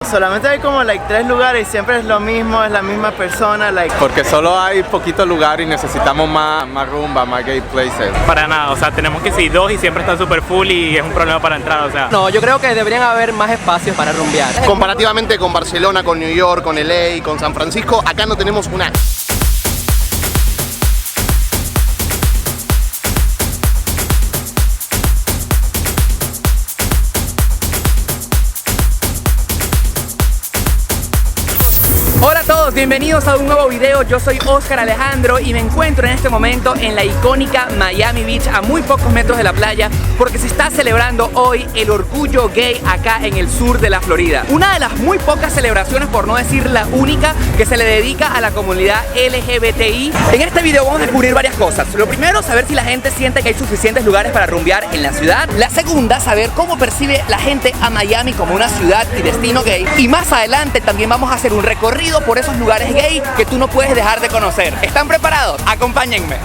solamente hay como 3 lugares y siempre es lo mismo, es la misma persona. Porque solo hay poquitos lugares y necesitamos más rumba, más gay places. Para nada, o sea, tenemos que ir 2 y siempre están super full y es un problema para entrar, o sea. No, yo creo que deberían haber más espacios para rumbear. Comparativamente con Barcelona, con New York, con LA, con San Francisco, acá no tenemos una. Hola a todos, bienvenidos a un nuevo video. Yo soy Oscar Alejandro y me encuentro en este momento en la icónica Miami Beach, a muy pocos metros de la playa, porque se está celebrando hoy el orgullo gay acá en el sur de la Florida. Una de las muy pocas celebraciones, por no decir la única, que se le dedica a la comunidad LGBTI. En este video vamos a descubrir varias cosas. Lo primero, saber si la gente siente que hay suficientes lugares para rumbear en la ciudad. La segunda, saber cómo percibe la gente a Miami como una ciudad y destino gay. Y más adelante también vamos a hacer un recorrido por esos lugares gay que tú no puedes dejar de conocer. ¿Están preparados? Acompáñenme.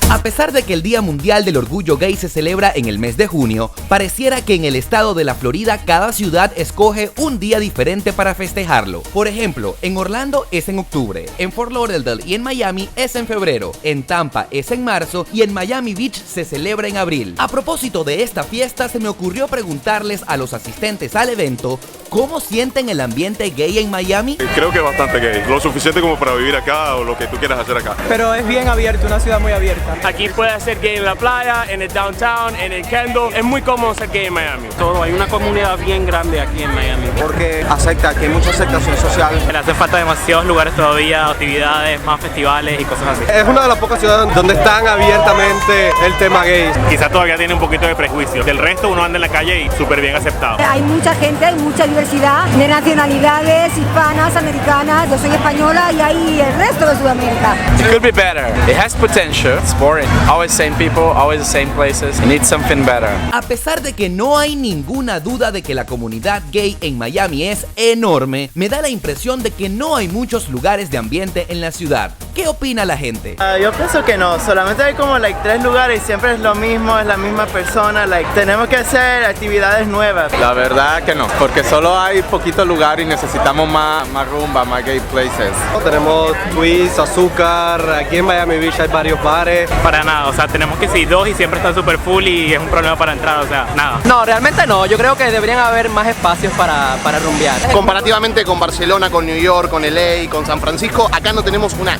A pesar de que el Día Mundial del Orgullo Gay se celebra en el mes de junio, pareciera que en el estado de la Florida cada ciudad escoge un día diferente para festejarlo. Por ejemplo, en Orlando es en octubre, en Fort Lauderdale y en Miami es en febrero, en Tampa es en marzo y en Miami Beach se celebra en abril. A propósito de esta fiesta, se me ocurrió preguntarles a los asistentes al evento ¿cómo sienten el ambiente gay en Miami? Creo que es bastante gay, lo suficiente como para vivir acá o lo que tú quieras hacer acá. Pero es bien abierto, una ciudad muy abierta. Aquí puede ser gay en la playa, en el downtown, en el Kendall. Es muy cómodo ser gay en Miami. Todo, hay una comunidad bien grande aquí en Miami. Porque acepta que hay mucha aceptación social. Le hace falta demasiados lugares todavía, actividades, más festivales y cosas así. Es una de las pocas ciudades donde están abiertamente el tema gay. Quizá todavía tiene un poquito de prejuicio. Del resto uno anda en la calle y súper bien aceptado. Hay mucha gente, hay mucha diversidad de nacionalidades, hispanas, americanas. Yo soy española y hay el resto de Sudamérica. It could be better. It has potential. It's boring. Always same people, always the same places. It needs something better. A pesar de que no hay ninguna duda de que la comunidad gay en Miami es enorme, me da la impresión de que no hay muchos lugares de ambiente en la ciudad. ¿Qué opina la gente? Yo pienso que no, solamente hay como 3 lugares y siempre es lo mismo, es la misma persona. Tenemos que hacer actividades nuevas. La verdad que no, porque solo hay poquitos lugares y necesitamos más rumba, más gay places. Tenemos Twist, Azúcar, aquí en Miami Beach hay varios bares. Para nada, o sea, tenemos que ir 2 y siempre están super full y es un problema para entrar, o sea, nada. No, realmente no. Yo creo que deberían haber más espacios para rumbear. Comparativamente con Barcelona, con New York, con LA, con San Francisco, acá no tenemos una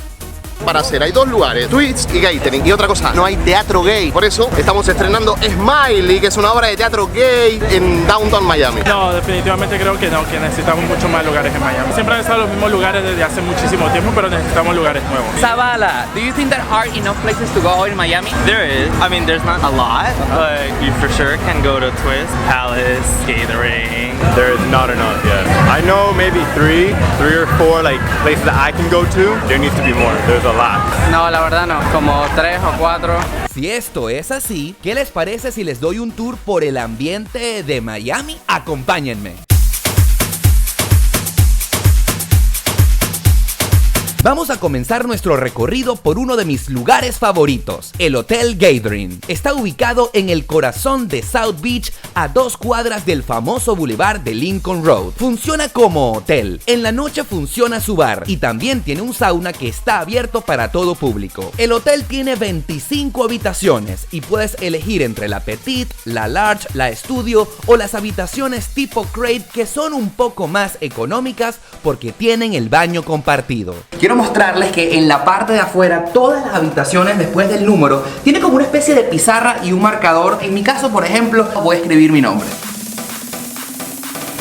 para hacer. Hay 2 lugares, Twist y Gathering. Y otra cosa, no hay teatro gay. Por eso estamos estrenando Smiley, que es una obra de teatro gay en Downtown Miami. No, definitivamente creo que no, que necesitamos muchos más lugares en Miami. Siempre han estado los mismos lugares desde hace muchísimo tiempo, pero necesitamos lugares nuevos. Zavala, do you think there are enough places to go in Miami? There is. I mean, there's not a lot. You for sure can go to Twist, Palace, Gathering. There's not enough yet. I know maybe 3 or 4 places that I can go to. There needs to be more. There's a lot. No, la verdad no, como 3 o 4. Si esto es así, ¿qué les parece si les doy un tour por el ambiente de Miami? Acompáñenme. Vamos a comenzar nuestro recorrido por uno de mis lugares favoritos, el Hotel Gathering. Está ubicado en el corazón de South Beach, a 2 cuadras del famoso Boulevard de Lincoln Road. Funciona como hotel, en la noche funciona su bar y también tiene un sauna que está abierto para todo público. El hotel tiene 25 habitaciones y puedes elegir entre la Petite, la Large, la Studio o las habitaciones tipo Crate, que son un poco más económicas porque tienen el baño compartido. Quiero mostrarles que en la parte de afuera todas las habitaciones después del número tiene como una especie de pizarra y un marcador. En mi caso, por ejemplo, voy a escribir mi nombre.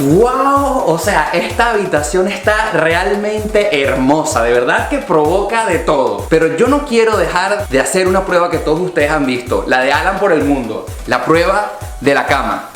¡Wow! O sea, esta habitación está realmente hermosa. De verdad que provoca de todo. Pero yo no quiero dejar de hacer una prueba que todos ustedes han visto, la de Alan por el mundo, la prueba de la cama.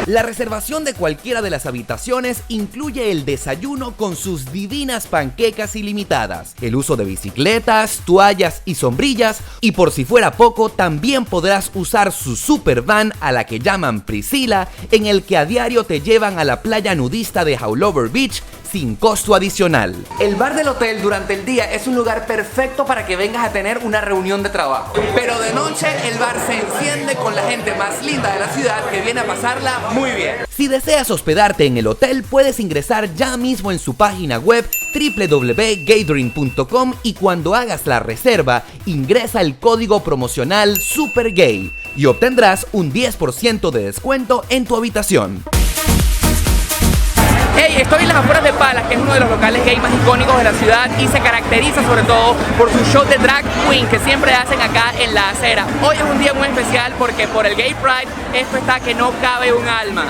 La reservación de cualquiera de las habitaciones incluye el desayuno con sus divinas panquecas ilimitadas, el uso de bicicletas, toallas y sombrillas, y por si fuera poco, también podrás usar su super van a la que llaman Priscilla, en el que a diario te llevan a la playa nudista de Howlover Beach sin costo adicional. El bar del hotel durante el día es un lugar perfecto para que vengas a tener una reunión de trabajo, pero de noche el bar se enciende con la gente más linda de la ciudad que viene a pasarla muy bien. Si deseas hospedarte en el hotel, puedes ingresar ya mismo en su página web www.gathering.com y cuando hagas la reserva, ingresa el código promocional SUPERGAY y obtendrás un 10% de descuento en tu habitación. Hey, estoy en las afueras de Palace, que es uno de los locales gay más icónicos de la ciudad y se caracteriza sobre todo por su show de drag queen que siempre hacen acá en la acera. Hoy es un día muy especial porque por el Gay Pride esto está que no cabe un alma.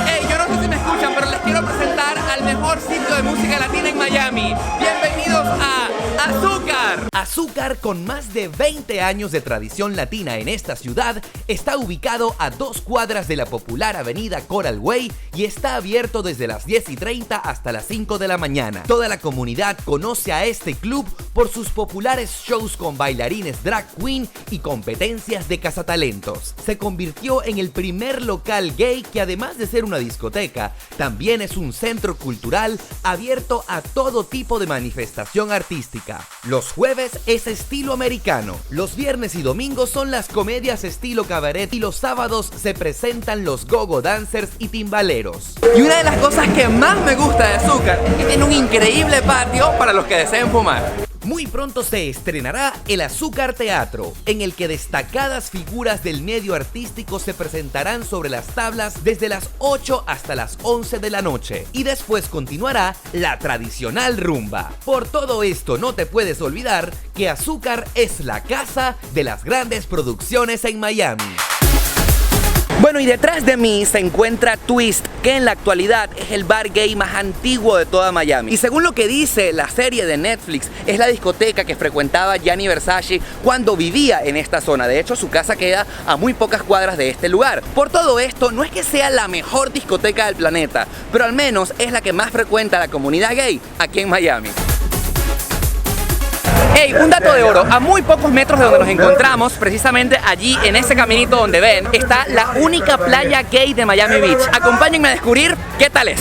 Hey, yo no sé si me escuchan, pero les quiero presentar al mejor sitio de música latina en Miami. Bienvenidos a Azúcar. Azúcar, con más de 20 años de tradición latina en esta ciudad, está ubicado a 2 cuadras de la popular avenida Coral Way y está abierto desde las 10:30 hasta las 5 de la mañana. Toda la comunidad conoce a este club por sus populares shows con bailarines drag queen y competencias de cazatalentos. Se convirtió en el primer local gay que, además de ser una discoteca, también es un centro cultural abierto a todo tipo de manifestación artística. Los jueves es estilo americano, los viernes y domingos son las comedias estilo cabaret y los sábados se presentan los go-go dancers y timbaleros. Y una de las cosas que más me gusta de Azúcar es que tiene un increíble patio para los que deseen fumar. Muy pronto se estrenará el Azúcar Teatro, en el que destacadas figuras del medio artístico se presentarán sobre las tablas desde las 8 hasta las 11 de la noche. Y después continuará la tradicional rumba. Por todo esto, no te puedes olvidar que Azúcar es la casa de las grandes producciones en Miami. Bueno, y detrás de mí se encuentra Twist, que en la actualidad es el bar gay más antiguo de toda Miami. Y según lo que dice la serie de Netflix, es la discoteca que frecuentaba Gianni Versace cuando vivía en esta zona. De hecho, su casa queda a muy pocas cuadras de este lugar. Por todo esto, no es que sea la mejor discoteca del planeta, pero al menos es la que más frecuenta la comunidad gay aquí en Miami. Hey, un dato de oro, a muy pocos metros de donde nos encontramos, precisamente allí en ese caminito donde ven, está la única playa gay de Miami Beach. Acompáñenme a descubrir qué tal es.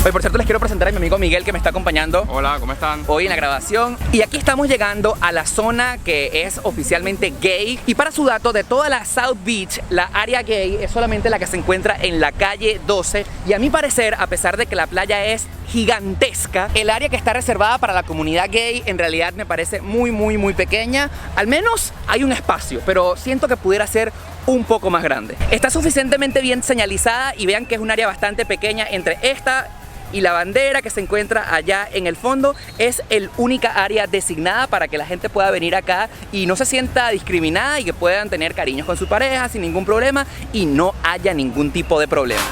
Hoy, por cierto, les quiero presentar a mi amigo Miguel, que me está acompañando. Hola, ¿cómo están? Hoy en la grabación. Y aquí estamos llegando a la zona que es oficialmente gay. Y para su dato, de toda la South Beach, la área gay es solamente la que se encuentra en la calle 12. Y a mi parecer, a pesar de que la playa es gigantesca, el área que está reservada para la comunidad gay en realidad me parece muy pequeña. Al menos hay un espacio, pero siento que pudiera ser un poco más grande. Está suficientemente bien señalizada y vean que es un área bastante pequeña entre esta y la bandera que se encuentra allá en el fondo. Es el única área designada para que la gente pueda venir acá y no se sienta discriminada y que puedan tener cariños con su pareja sin ningún problema y no haya ningún tipo de problema.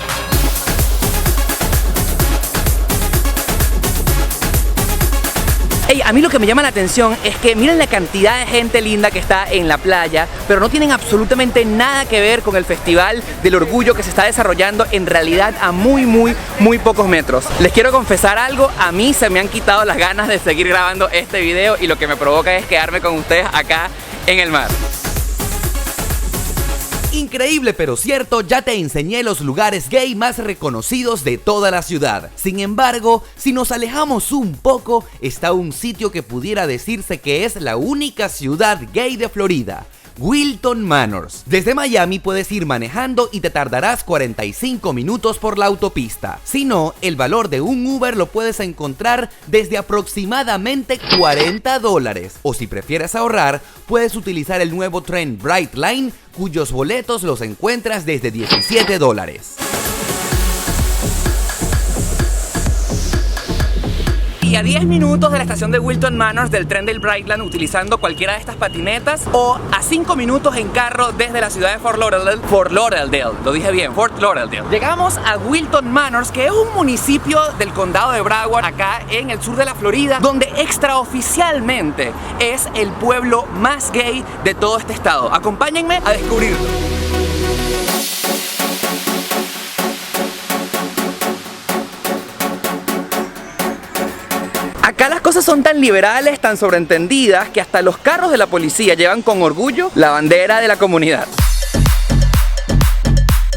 Hey, a mí lo que me llama la atención es que miren la cantidad de gente linda que está en la playa, pero no tienen absolutamente nada que ver con el Festival del Orgullo que se está desarrollando en realidad a muy pocos metros. Les quiero confesar algo, a mí se me han quitado las ganas de seguir grabando este video y lo que me provoca es quedarme con ustedes acá en el mar. Increíble pero cierto, ya te enseñé los lugares gay más reconocidos de toda la ciudad. Sin embargo, si nos alejamos un poco, está un sitio que pudiera decirse que es la única ciudad gay de Florida: Wilton Manors. Desde Miami puedes ir manejando y te tardarás 45 minutos por la autopista. Si no, el valor de un Uber lo puedes encontrar desde aproximadamente $40. O si prefieres ahorrar, puedes utilizar el nuevo tren Brightline, cuyos boletos los encuentras desde $17. Y a 10 minutos de la estación de Wilton Manors del tren del Brightline utilizando cualquiera de estas patinetas, o a 5 minutos en carro desde la ciudad de Fort Lauderdale, lo dije bien, Fort Lauderdale. Llegamos a Wilton Manors, que es un municipio del condado de Broward, acá en el sur de la Florida, donde extraoficialmente es el pueblo más gay de todo este estado. Acompáñenme a descubrirlo. Acá las cosas son tan liberales, tan sobreentendidas, que hasta los carros de la policía llevan con orgullo la bandera de la comunidad.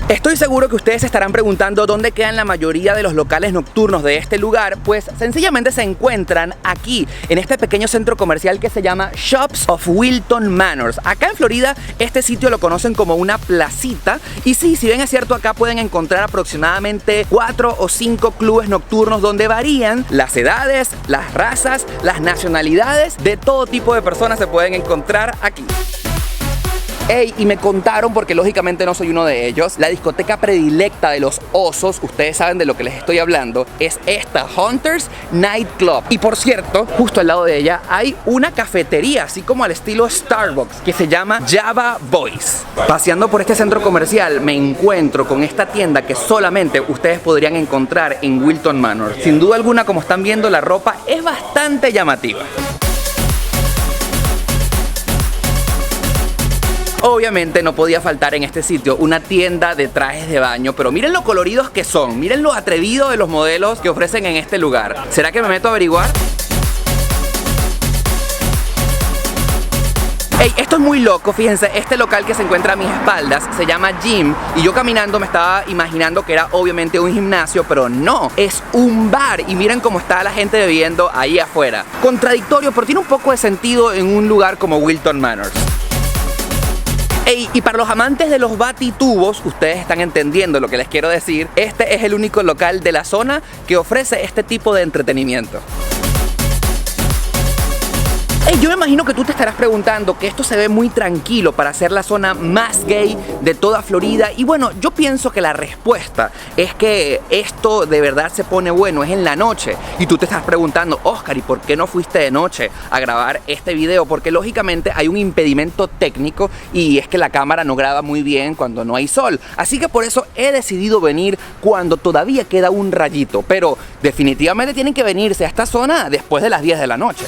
Estoy seguro que ustedes se estarán preguntando dónde quedan la mayoría de los locales nocturnos de este lugar. Pues sencillamente se encuentran aquí, en este pequeño centro comercial que se llama Shops of Wilton Manors. Acá en Florida este sitio lo conocen como una placita. Y sí, si bien es cierto, acá pueden encontrar aproximadamente 4 o 5 clubes nocturnos donde varían las edades, las razas, las nacionalidades. De todo tipo de personas se pueden encontrar aquí. Ey, y me contaron, porque lógicamente no soy uno de ellos, la discoteca predilecta de los osos, ustedes saben de lo que les estoy hablando, es esta, Hunters Night Club. Y por cierto, justo al lado de ella hay una cafetería, así como al estilo Starbucks, que se llama Java Boys. Paseando por este centro comercial me encuentro con esta tienda que solamente ustedes podrían encontrar en Wilton Manor. Sin duda alguna, como están viendo, la ropa es bastante llamativa. Obviamente no podía faltar en este sitio una tienda de trajes de baño, pero miren lo coloridos que son, miren lo atrevido de los modelos que ofrecen en este lugar. ¿Será que me meto a averiguar? Ey, esto es muy loco, fíjense, este local que se encuentra a mis espaldas se llama Gym y yo caminando me estaba imaginando que era obviamente un gimnasio, pero no, es un bar y miren cómo está la gente bebiendo ahí afuera. Contradictorio, pero tiene un poco de sentido en un lugar como Wilton Manors. Ey, y para los amantes de los batitubos, ustedes están entendiendo lo que les quiero decir, este es el único local de la zona que ofrece este tipo de entretenimiento. Hey, yo me imagino que tú te estarás preguntando que esto se ve muy tranquilo para ser la zona más gay de toda Florida. Y bueno, yo pienso que la respuesta es que esto de verdad se pone bueno, es en la noche. Y tú te estás preguntando, Oscar, ¿y por qué no fuiste de noche a grabar este video? Porque lógicamente hay un impedimento técnico y es que la cámara no graba muy bien cuando no hay sol. Así que por eso he decidido venir cuando todavía queda un rayito. Pero definitivamente tienen que venirse a esta zona después de las 10 de la noche.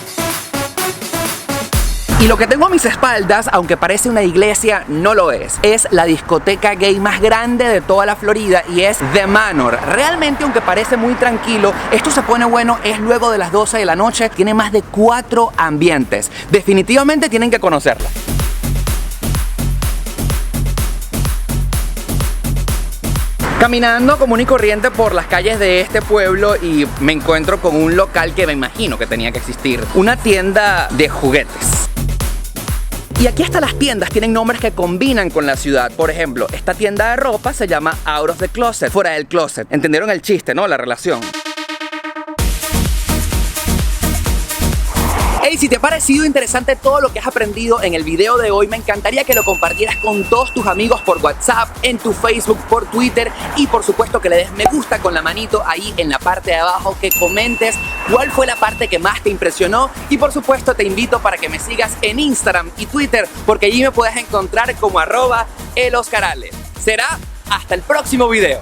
Y lo que tengo a mis espaldas, aunque parece una iglesia, no lo es. Es la discoteca gay más grande de toda la Florida y es The Manor. Realmente, aunque parece muy tranquilo, esto se pone bueno, es luego de las 12 de la noche. Tiene más de 4 ambientes. Definitivamente tienen que conocerla. Caminando común y corriente por las calles de este pueblo y me encuentro con un local que me imagino que tenía que existir. Una tienda de juguetes. Y aquí hasta las tiendas tienen nombres que combinan con la ciudad. Por ejemplo, esta tienda de ropa se llama Out of the Closet, fuera del closet. ¿Entendieron el chiste, no? La relación. Hey, si te ha parecido interesante todo lo que has aprendido en el video de hoy, me encantaría que lo compartieras con todos tus amigos por WhatsApp, en tu Facebook, por Twitter y por supuesto que le des me gusta con la manito ahí en la parte de abajo, que comentes cuál fue la parte que más te impresionó y por supuesto te invito para que me sigas en Instagram y Twitter porque allí me puedes encontrar como @eloscarales. Será hasta el próximo video.